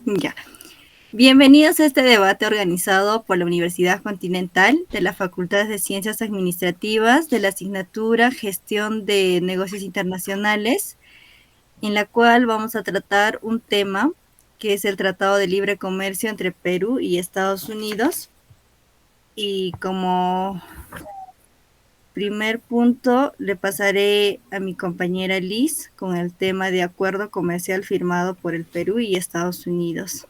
Ya. Bienvenidos a este debate organizado por la Universidad Continental de la Facultad de Ciencias Administrativas de la asignatura Gestión de Negocios Internacionales, en la cual vamos a tratar un tema que es el Tratado de Libre Comercio entre Perú y Estados Unidos. Y como primer punto le pasaré a mi compañera Liz con el tema de acuerdo comercial firmado por el Perú y Estados Unidos.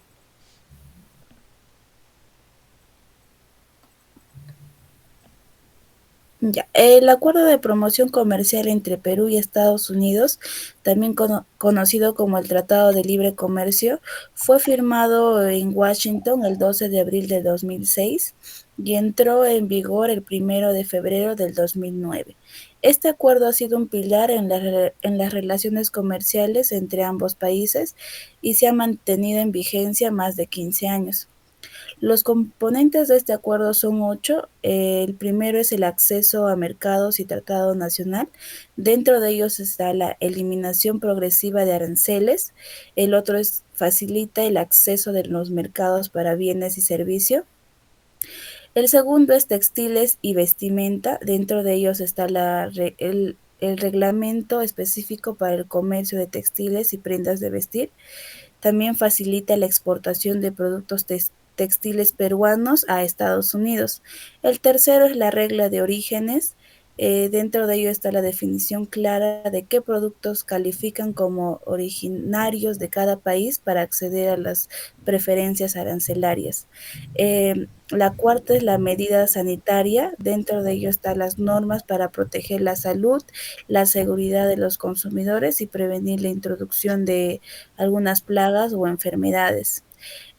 Ya, el acuerdo de promoción comercial entre Perú y Estados Unidos, también conocido como el Tratado de Libre Comercio, fue firmado en Washington el 12 de abril de 2006 y entró en vigor el 1 de febrero del 2009. Este acuerdo ha sido un pilar en las relaciones comerciales entre ambos países y se ha mantenido en vigencia más de 15 años. Los componentes de este acuerdo son 8. El primero es el acceso a mercados y tratado nacional. Dentro de ellos está la eliminación progresiva de aranceles. El otro es facilita el acceso de los mercados para bienes y servicios. El segundo es textiles y vestimenta. Dentro de ellos está el reglamento específico para el comercio de textiles y prendas de vestir. También facilita la exportación de productos textiles peruanos a Estados Unidos. El tercero es la regla de orígenes. Dentro de ello está la definición clara de qué productos califican como originarios de cada país para acceder a las preferencias arancelarias. La cuarta es la medida sanitaria. Dentro de ello están las normas para proteger la salud, la seguridad de los consumidores y prevenir la introducción de algunas plagas o enfermedades.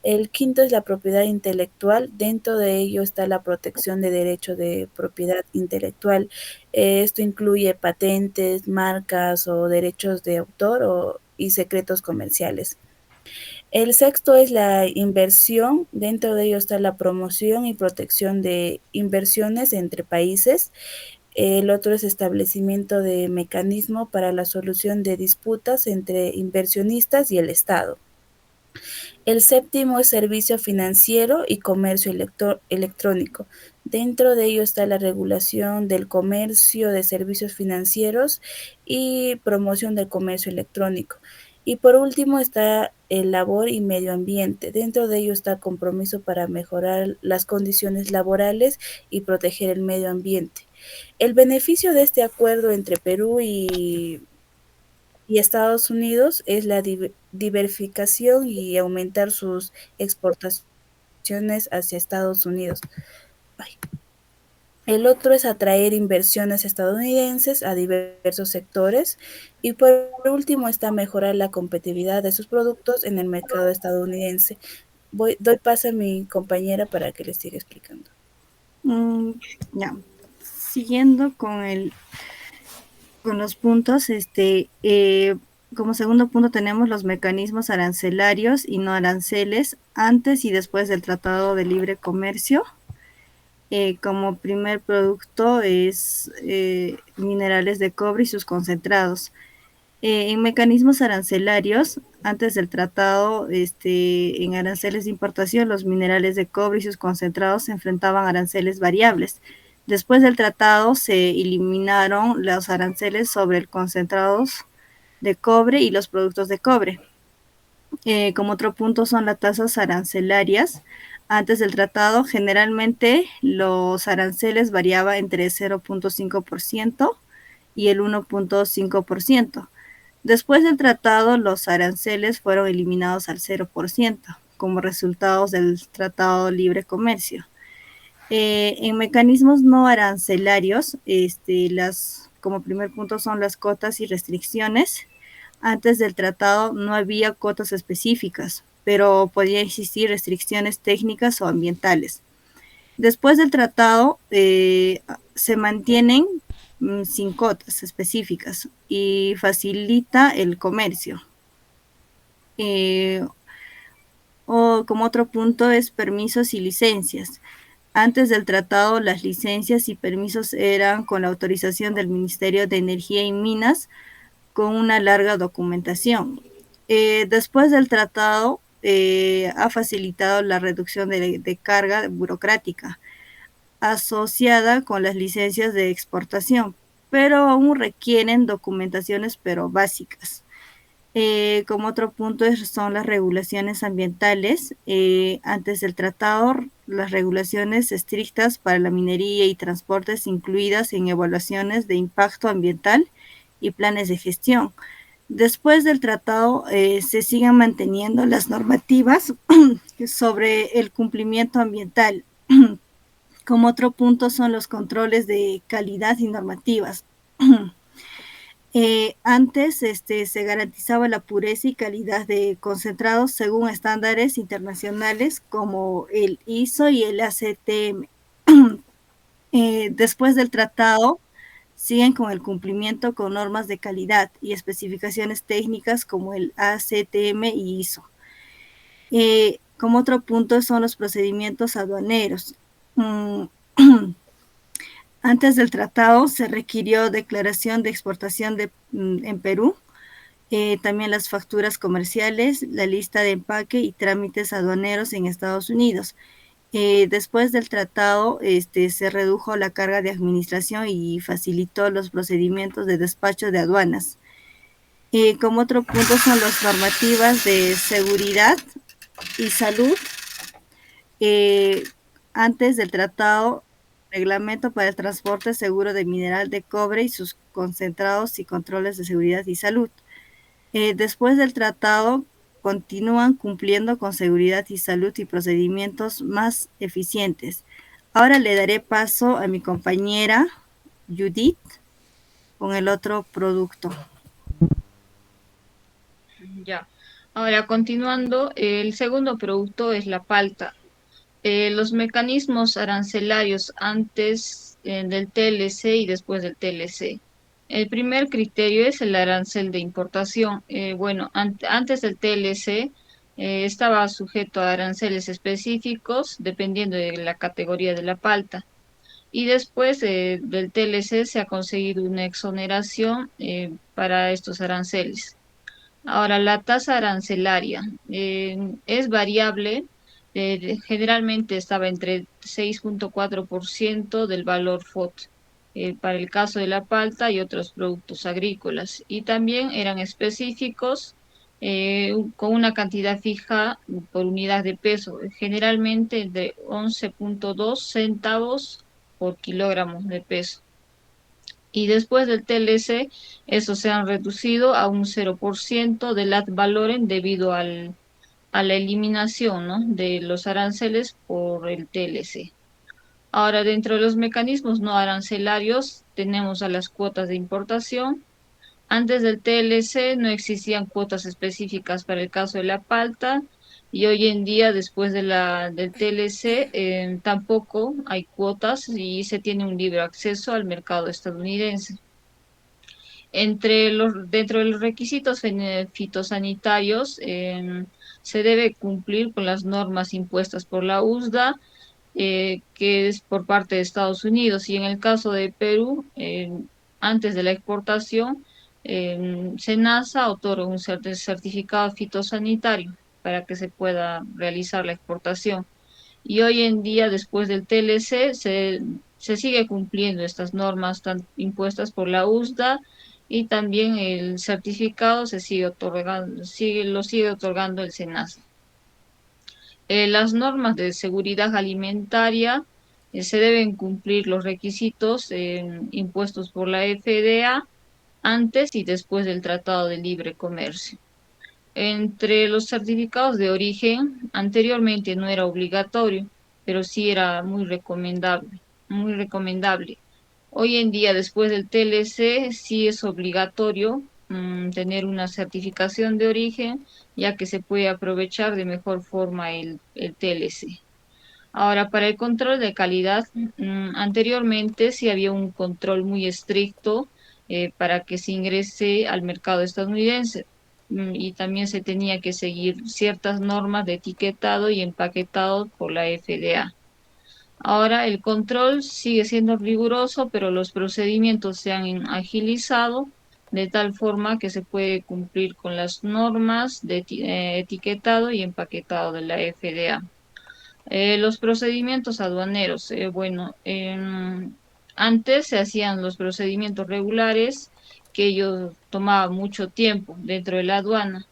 El quinto es la propiedad intelectual. Dentro de ello está la protección de derechos de propiedad intelectual. Esto incluye patentes, marcas o derechos de autor y secretos comerciales. El sexto es la inversión. Dentro de ello está la promoción y protección de inversiones entre países. El otro es establecimiento de mecanismo para la solución de disputas entre inversionistas y el Estado. El séptimo es servicio financiero y comercio electrónico. Dentro de ello está la regulación del comercio de servicios financieros y promoción del comercio electrónico. Y por último está el labor y medio ambiente. Dentro de ello está el compromiso para mejorar las condiciones laborales y proteger el medio ambiente. El beneficio de este acuerdo entre Perú y Estados Unidos es la diversificación y aumentar sus exportaciones hacia Estados Unidos. Ay. El otro es atraer inversiones estadounidenses a diversos sectores y por último está mejorar la competitividad de sus productos en el mercado estadounidense. Doy paso a mi compañera para que les siga explicando. Ya. Siguiendo con los puntos, como segundo punto tenemos los mecanismos arancelarios y no aranceles antes y después del Tratado de Libre Comercio. Como primer producto es minerales de cobre y sus concentrados. En mecanismos arancelarios, antes del tratado, en aranceles de importación, los minerales de cobre y sus concentrados se enfrentaban a aranceles variables. Después del tratado se eliminaron los aranceles sobre el concentrados de cobre y los productos de cobre. Como otro punto son las tasas arancelarias. Antes del tratado, generalmente los aranceles variaban entre 0.5% y el 1.5%. Después del tratado, los aranceles fueron eliminados al 0% como resultados del Tratado de Libre Comercio. En mecanismos no arancelarios, como primer punto son las cotas y restricciones. Antes del tratado no había cotas específicas, pero podía existir restricciones técnicas o ambientales. Después del tratado se mantienen sin cotas específicas y facilita el comercio. O como otro punto es permisos y licencias. Antes del tratado, las licencias y permisos eran con la autorización del Ministerio de Energía y Minas, con una larga documentación. Después del tratado, ha facilitado la reducción de carga burocrática asociada con las licencias de exportación, pero aún requieren documentaciones pero básicas. Como otro punto son las regulaciones ambientales. Antes del tratado, las regulaciones estrictas para la minería y transportes incluidas en evaluaciones de impacto ambiental y planes de gestión. Después del tratado se siguen manteniendo las normativas sobre el cumplimiento ambiental. Como otro punto son los controles de calidad y normativas. Antes se garantizaba la pureza y calidad de concentrados según estándares internacionales como el ISO y el ACTM. Después del tratado, siguen con el cumplimiento con normas de calidad y especificaciones técnicas como el ACTM y ISO. Como otro punto son los procedimientos aduaneros. Antes del tratado se requirió declaración de exportación en Perú, también las facturas comerciales, la lista de empaque y trámites aduaneros en Estados Unidos. Después del tratado se redujo la carga de administración y facilitó los procedimientos de despacho de aduanas. Como otro punto son las normativas de seguridad y salud. Eh, Antes del tratado, reglamento para el transporte seguro de mineral de cobre y sus concentrados y controles de seguridad y salud. Después del tratado, continúan cumpliendo con seguridad y salud y procedimientos más eficientes. Ahora le daré paso a mi compañera Judith con el otro producto. Ya. Ahora, continuando, el segundo producto es la palta. Los mecanismos arancelarios antes del TLC y después del TLC. El primer criterio es el arancel de importación. Bueno, antes del TLC estaba sujeto a aranceles específicos dependiendo de la categoría de la palta. Y después del TLC se ha conseguido una exoneración para estos aranceles. Ahora, la tasa arancelaria es variable, generalmente estaba entre 6,4% del valor FOT para el caso de la palta y otros productos agrícolas. Y también eran específicos con una cantidad fija por unidad de peso, generalmente de 11,2 centavos por kilogramo de peso. Y después del TLC, esos se han reducido a un 0% del ad valorem debido a la eliminación, ¿no?, de los aranceles por el TLC. Ahora, dentro de los mecanismos no arancelarios, tenemos a las cuotas de importación. Antes del TLC no existían cuotas específicas para el caso de la palta y hoy en día, después del TLC, tampoco hay cuotas y se tiene un libre acceso al mercado estadounidense. Dentro de los requisitos fitosanitarios, se debe cumplir con las normas impuestas por la USDA, que es por parte de Estados Unidos. Y en el caso de Perú, antes de la exportación, SENASA otorga un certificado fitosanitario para que se pueda realizar la exportación. Y hoy en día, después del TLC, se sigue cumpliendo estas normas impuestas por la USDA y también el certificado se sigue otorgando, lo sigue otorgando el SENASA. Las normas de seguridad alimentaria se deben cumplir los requisitos impuestos por la FDA antes y después del Tratado de Libre Comercio. Entre los certificados de origen, anteriormente no era obligatorio, pero sí era muy recomendable, muy recomendable. Hoy en día, después del TLC, sí es obligatorio tener una certificación de origen, ya que se puede aprovechar de mejor forma el TLC. Ahora, para el control de calidad, anteriormente sí había un control muy estricto para que se ingrese al mercado estadounidense, y también se tenía que seguir ciertas normas de etiquetado y empaquetado por la FDA. Ahora el control sigue siendo riguroso, pero los procedimientos se han agilizado de tal forma que se puede cumplir con las normas de etiquetado y empaquetado de la FDA. Los procedimientos aduaneros, bueno, antes se hacían los procedimientos regulares que ellos tomaban mucho tiempo dentro de la aduana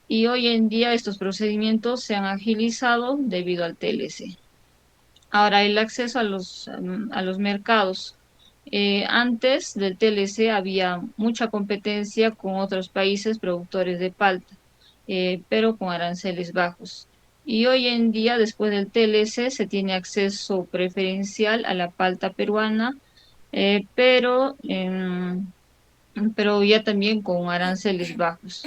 y hoy en día estos procedimientos se han agilizado debido al TLC. Ahora, el acceso a los mercados. Antes del TLC había mucha competencia con otros países productores de palta, pero con aranceles bajos. Y hoy en día, después del TLC, se tiene acceso preferencial a la palta peruana, pero ya también con aranceles bajos.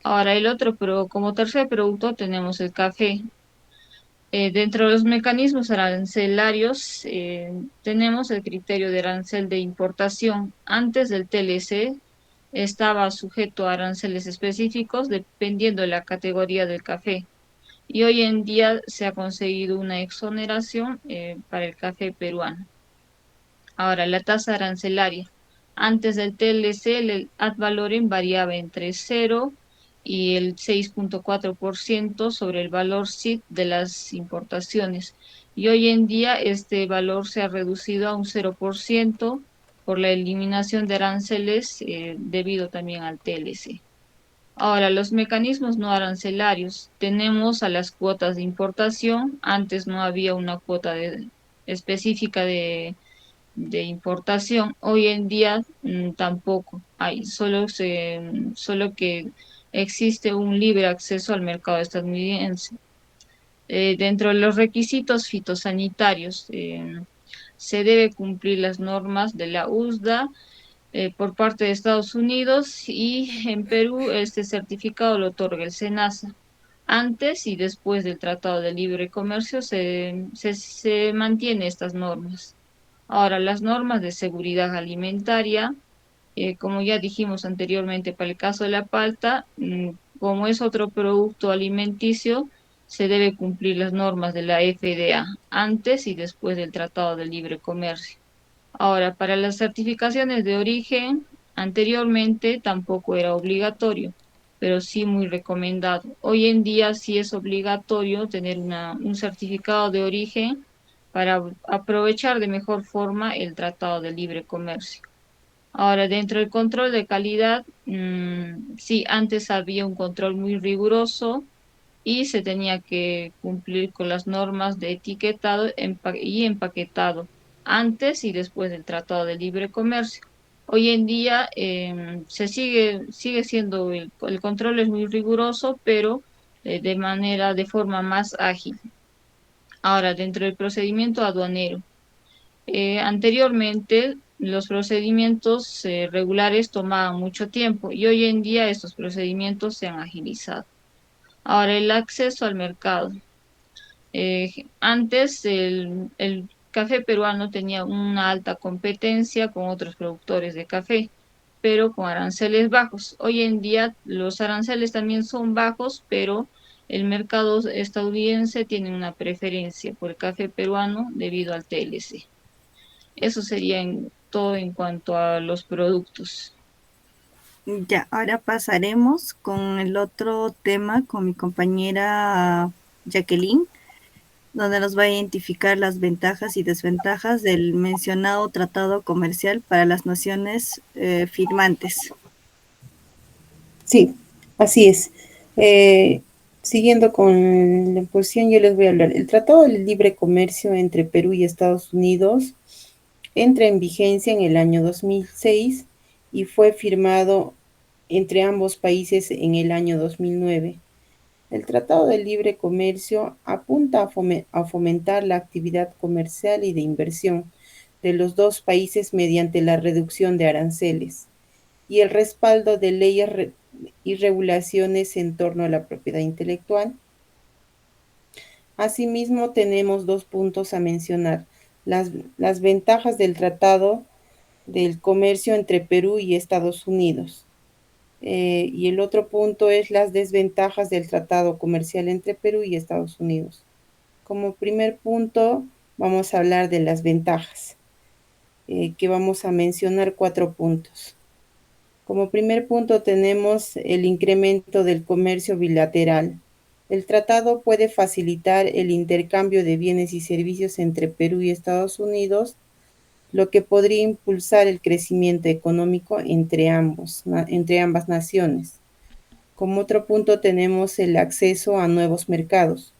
Ahora, pero como tercer producto tenemos el café. Dentro de los mecanismos arancelarios tenemos el criterio de arancel de importación. Antes del TLC estaba sujeto a aranceles específicos dependiendo de la categoría del café. Y hoy en día se ha conseguido una exoneración para el café peruano. Ahora, la tasa arancelaria. Antes del TLC, el ad valorem variaba entre 0 y el 6,4% sobre el valor SIT de las importaciones. Y hoy en día este valor se ha reducido a un 0% por la eliminación de aranceles debido también al TLC. Ahora, los mecanismos no arancelarios. Tenemos a las cuotas de importación. Antes no había una cuota específica de importación. Hoy en día tampoco hay, solo que existe un libre acceso al mercado estadounidense. Dentro de los requisitos fitosanitarios, se debe cumplir las normas de la USDA por parte de Estados Unidos y en Perú este certificado lo otorga el SENASA. Antes y después del Tratado de Libre Comercio se mantienen estas normas. Ahora, las normas de seguridad alimentaria, como ya dijimos anteriormente para el caso de la palta, como es otro producto alimenticio, se debe cumplir las normas de la FDA antes y después del Tratado de Libre Comercio. Ahora, para las certificaciones de origen, anteriormente tampoco era obligatorio, pero sí muy recomendado. Hoy en día sí es obligatorio tener un certificado de origen para aprovechar de mejor forma el Tratado de Libre Comercio. Ahora, dentro del control de calidad, sí, antes había un control muy riguroso y se tenía que cumplir con las normas de etiquetado y empaquetado antes y después del Tratado de Libre Comercio. Hoy en día sigue siendo el control es muy riguroso, pero de forma más ágil. Ahora, dentro del procedimiento aduanero. Anteriormente, los procedimientos regulares tomaban mucho tiempo y hoy en día estos procedimientos se han agilizado. Ahora, el acceso al mercado. Antes el café peruano tenía una alta competencia con otros productores de café, pero con aranceles bajos. Hoy en día los aranceles también son bajos, pero el mercado estadounidense tiene una preferencia por el café peruano debido al TLC. Eso sería todo en cuanto a los productos. Ya, ahora pasaremos con el otro tema con mi compañera Jacqueline, donde nos va a identificar las ventajas y desventajas del mencionado tratado comercial para las naciones firmantes. Sí, así es. Siguiendo con la posición, yo les voy a hablar. El Tratado de Libre Comercio entre Perú y Estados Unidos entra en vigencia en el año 2006 y fue firmado entre ambos países en el año 2009. El Tratado de Libre Comercio apunta a fomentar la actividad comercial y de inversión de los dos países mediante la reducción de aranceles y el respaldo de leyes y regulaciones en torno a la propiedad intelectual. Asimismo, tenemos dos puntos a mencionar. Las ventajas del Tratado del Comercio entre Perú y Estados Unidos. Y el otro punto es las desventajas del Tratado Comercial entre Perú y Estados Unidos. Como primer punto, vamos a hablar de las ventajas, que vamos a mencionar 4 puntos. Como primer punto tenemos el incremento del comercio bilateral. El tratado puede facilitar el intercambio de bienes y servicios entre Perú y Estados Unidos, lo que podría impulsar el crecimiento económico entre ambas naciones. Como otro punto tenemos el acceso a nuevos mercados.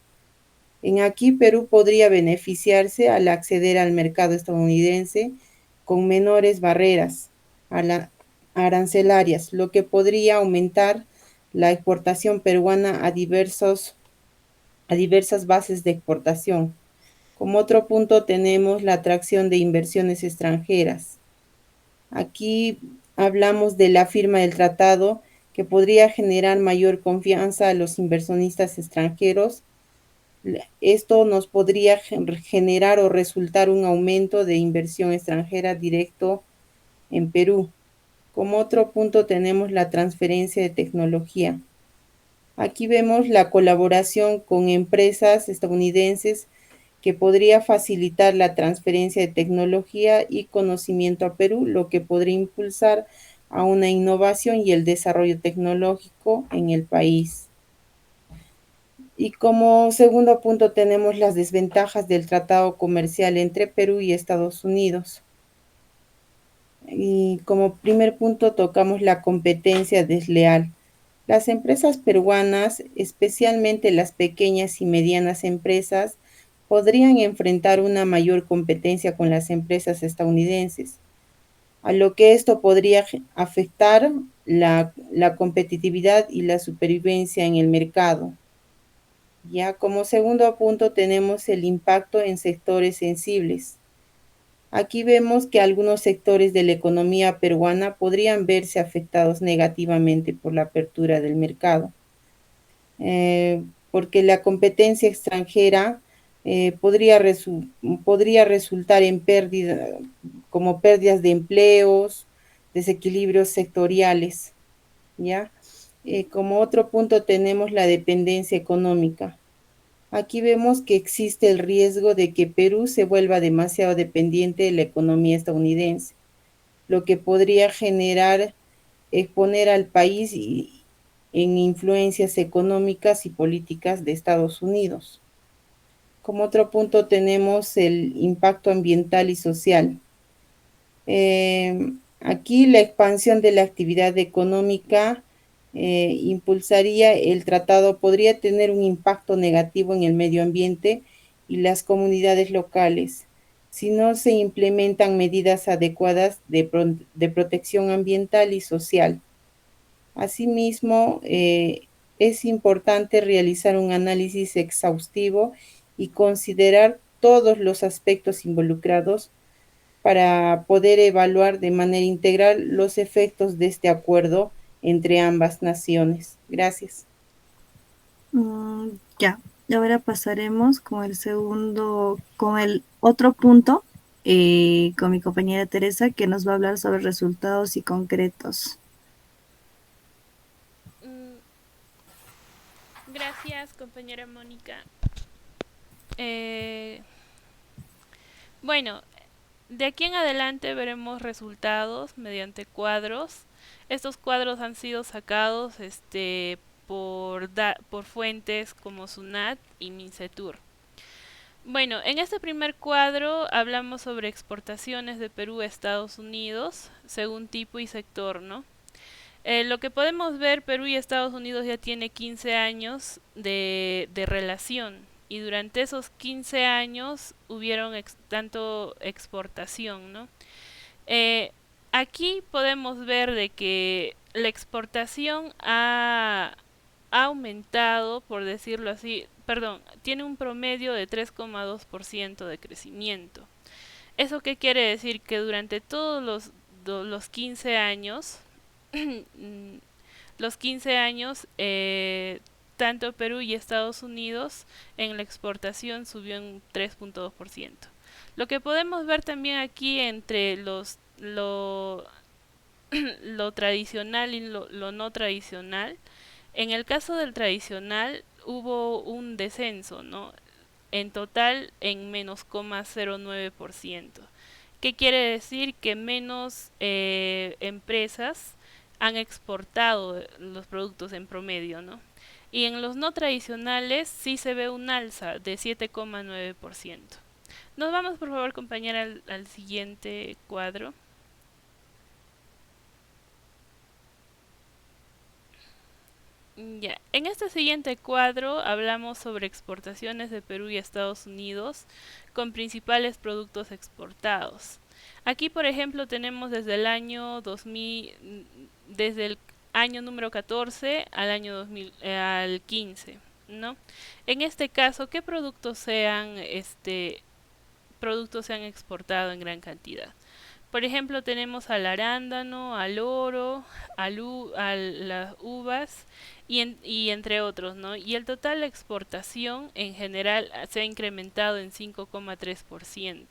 En aquí Perú podría beneficiarse al acceder al mercado estadounidense con menores barreras arancelarias, lo que podría aumentar la exportación peruana a diversas bases de exportación. Como otro punto tenemos la atracción de inversiones extranjeras. Aquí hablamos de la firma del tratado que podría generar mayor confianza a los inversionistas extranjeros. Esto nos podría generar o resultar un aumento de inversión extranjera directo en Perú. Como otro punto tenemos la transferencia de tecnología. Aquí vemos la colaboración con empresas estadounidenses que podría facilitar la transferencia de tecnología y conocimiento a Perú, lo que podría impulsar a una innovación y el desarrollo tecnológico en el país. Y como segundo punto tenemos las desventajas del tratado comercial entre Perú y Estados Unidos. Y como primer punto tocamos la competencia desleal. Las empresas peruanas, especialmente las pequeñas y medianas empresas, podrían enfrentar una mayor competencia con las empresas estadounidenses, a lo que esto podría afectar la competitividad y la supervivencia en el mercado. Ya como segundo punto tenemos el impacto en sectores sensibles. Aquí vemos que algunos sectores de la economía peruana podrían verse afectados negativamente por la apertura del mercado, porque la competencia extranjera podría resultar en como pérdidas de empleos, desequilibrios sectoriales, ¿ya? Como otro punto tenemos la dependencia económica. Aquí vemos que existe el riesgo de que Perú se vuelva demasiado dependiente de la economía estadounidense, lo que podría exponer al país en influencias económicas y políticas de Estados Unidos. Como otro punto tenemos el impacto ambiental y social. Aquí la expansión de la actividad económica impulsaría el tratado, podría tener un impacto negativo en el medio ambiente y las comunidades locales si no se implementan medidas adecuadas de protección ambiental y social. Asimismo, es importante realizar un análisis exhaustivo y considerar todos los aspectos involucrados para poder evaluar de manera integral los efectos de este acuerdo entre ambas naciones. Gracias. Ya, ahora pasaremos con el otro punto, con mi compañera Teresa, que nos va a hablar sobre resultados y concretos. Gracias, compañera Mónica. Bueno, de aquí en adelante veremos resultados mediante cuadros. Estos cuadros han sido sacados por fuentes como SUNAT y MINCETUR. Bueno, en este primer cuadro hablamos sobre exportaciones de Perú a Estados Unidos, según tipo y sector, ¿no? Lo que podemos ver, Perú y Estados Unidos ya tiene 15 años de relación, y durante esos 15 años hubieron tanto exportación, ¿no? Aquí podemos ver de que la exportación ha aumentado, por decirlo así, perdón, tiene un promedio de 3,2% de crecimiento. ¿Eso qué quiere decir? Que durante todos los 15 años, los 15 años, tanto Perú y Estados Unidos en la exportación subió en 3,2%. Lo que podemos ver también aquí entre lo tradicional y lo no tradicional, en el caso del tradicional hubo un descenso, ¿no? En total en menos 0,09%. ¿Qué quiere decir? Que menos empresas han exportado los productos en promedio, ¿no? Y en los no tradicionales sí se ve un alza de 7,9%. Nos vamos, por favor, compañera, al siguiente cuadro. Ya, en este siguiente cuadro hablamos sobre exportaciones de Perú y Estados Unidos con principales productos exportados. Aquí, por ejemplo, tenemos desde el año 2000, desde el año número 14 al año 2000, al 15, ¿no? En este caso, ¿qué productos se han exportado en gran cantidad? Por ejemplo, tenemos al arándano, al oro, a las uvas y entre otros, ¿no? Y el total de exportación en general se ha incrementado en 5,3%.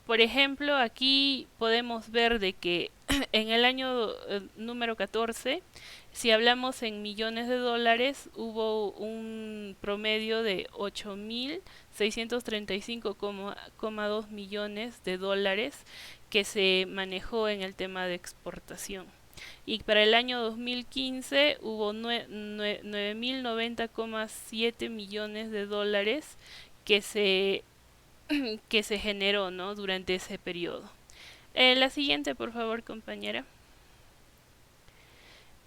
Por ejemplo, aquí podemos ver de que en el año número 14, si hablamos en millones de dólares, hubo un promedio de 8.635,2 millones de dólares que se manejó en el tema de exportación. Y para el año 2015 hubo 9.090,7 millones de dólares que se que se generó, ¿no?, durante ese periodo. La siguiente, por favor, compañera.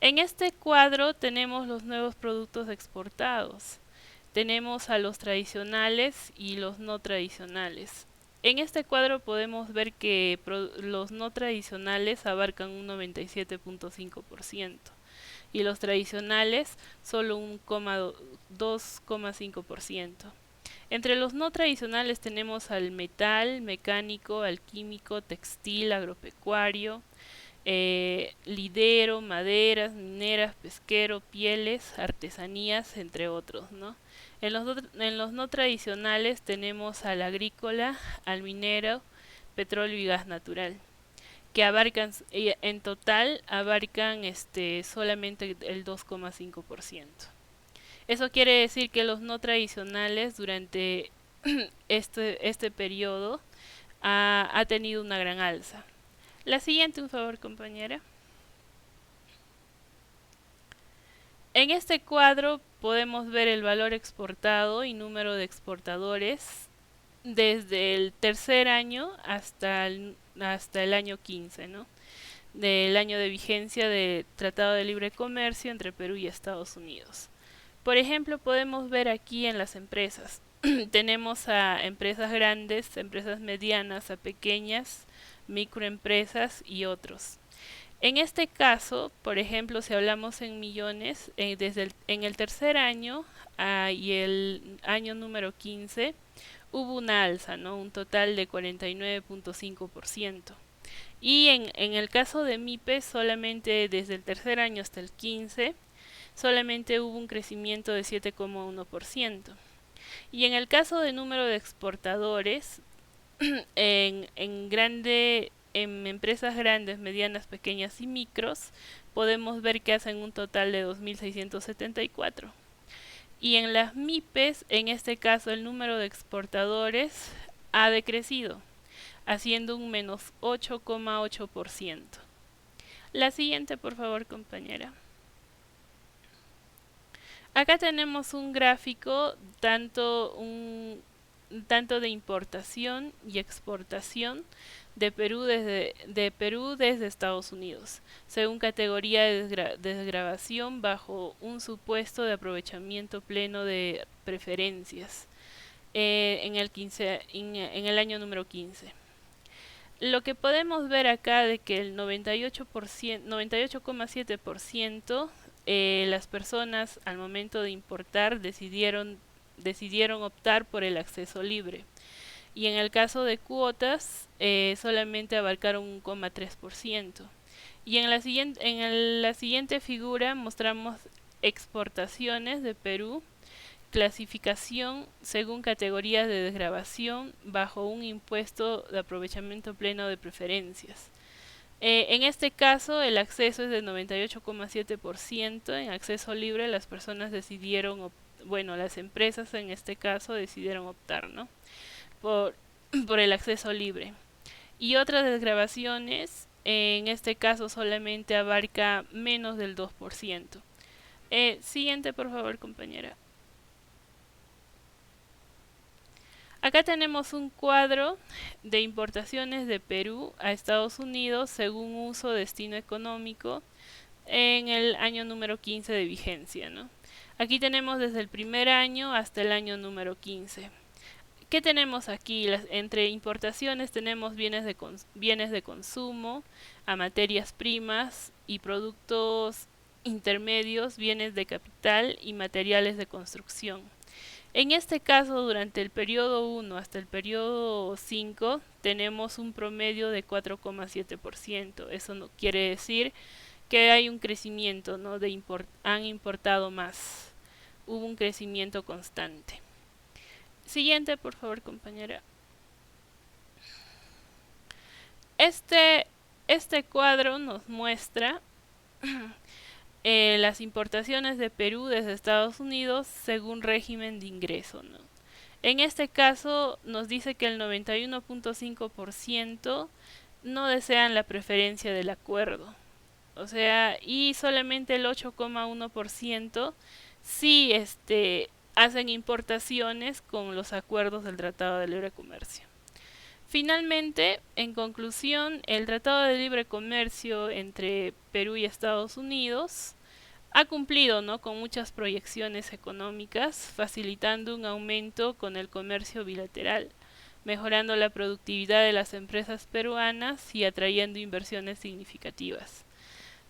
En este cuadro tenemos los nuevos productos exportados. Tenemos a los tradicionales y los no tradicionales. En este cuadro podemos ver que los no tradicionales abarcan un 97,5% y los tradicionales solo un 2,5%. Entre los no tradicionales tenemos al metal, mecánico, alquímico, textil, agropecuario, lidero, maderas, mineras, pesquero, pieles, artesanías, entre otros, ¿no? En los no tradicionales tenemos al agrícola, al minero, petróleo y gas natural, que abarcan, en total abarcan solamente el 2,5%. Eso quiere decir que los no tradicionales durante este periodo ha tenido una gran alza. La siguiente, por favor, compañera. En este cuadro podemos ver el valor exportado y número de exportadores desde el tercer año hasta el año 15, ¿no?, del año de vigencia del Tratado de Libre Comercio entre Perú y Estados Unidos. Por ejemplo, podemos ver aquí en las empresas. Tenemos a empresas grandes, empresas medianas, a pequeñas, microempresas y otros. En este caso, por ejemplo, si hablamos en millones, en el tercer año y el año número 15, hubo una alza, ¿no?, un total de 49,5%. Y en el caso de MIPES, solamente desde el tercer año hasta el 15, solamente hubo un crecimiento de 7,1%. Y en el caso de número de exportadores, en empresas grandes, medianas, pequeñas y micros, podemos ver que hacen un total de 2.674. Y en las MIPES, en este caso, el número de exportadores ha decrecido, haciendo un menos 8,8%. La siguiente, por favor, compañera. Acá tenemos un gráfico tanto de importación y exportación de Perú desde Estados Unidos, según categoría de desgravación bajo un supuesto de aprovechamiento pleno de preferencias en el año número 15. Lo que podemos ver acá de que el 98,7% las personas al momento de importar decidieron optar por el acceso libre. Y en el caso de cuotas, solamente abarcaron un 1,3%. Y en la siguiente figura mostramos exportaciones de Perú, clasificación según categorías de desgravación bajo un impuesto de aprovechamiento pleno de preferencias. En este caso, el acceso es de 98,7%. En acceso libre, las personas las empresas en este caso decidieron optar, ¿no?, por el acceso libre. Y otras desgravaciones en este caso solamente abarca menos del 2%. Siguiente, por favor, compañera. Acá tenemos un cuadro de importaciones de Perú a Estados Unidos según uso destino económico en el año número 15 de vigencia, ¿no? Aquí tenemos desde el primer año hasta el año número 15. ¿Qué tenemos aquí? Entre importaciones tenemos bienes de consumo, a materias primas y productos intermedios, bienes de capital y materiales de construcción. En este caso, durante el periodo 1 hasta el periodo 5, tenemos un promedio de 4,7%. Eso no quiere decir que hay un crecimiento, ¿no? Han importado más. Hubo un crecimiento constante. Siguiente, por favor, compañera. Este cuadro nos muestra las importaciones de Perú desde Estados Unidos según régimen de ingreso, ¿no? En este caso nos dice que el 91.5% no desean la preferencia del acuerdo. O sea, y solamente el 8,1% sí hacen importaciones con los acuerdos del Tratado de Libre Comercio. Finalmente, en conclusión, el Tratado de Libre Comercio entre Perú y Estados Unidos ha cumplido, ¿no?, con muchas proyecciones económicas, facilitando un aumento con el comercio bilateral, mejorando la productividad de las empresas peruanas y atrayendo inversiones significativas.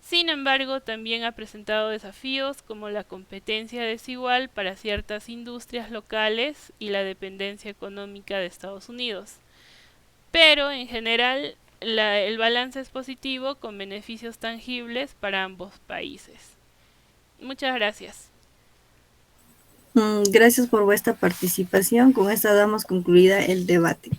Sin embargo, también ha presentado desafíos como la competencia desigual para ciertas industrias locales y la dependencia económica de Estados Unidos. Pero, en general, el balance es positivo con beneficios tangibles para ambos países. Muchas gracias. Gracias por vuestra participación. Con esta damos concluida el debate.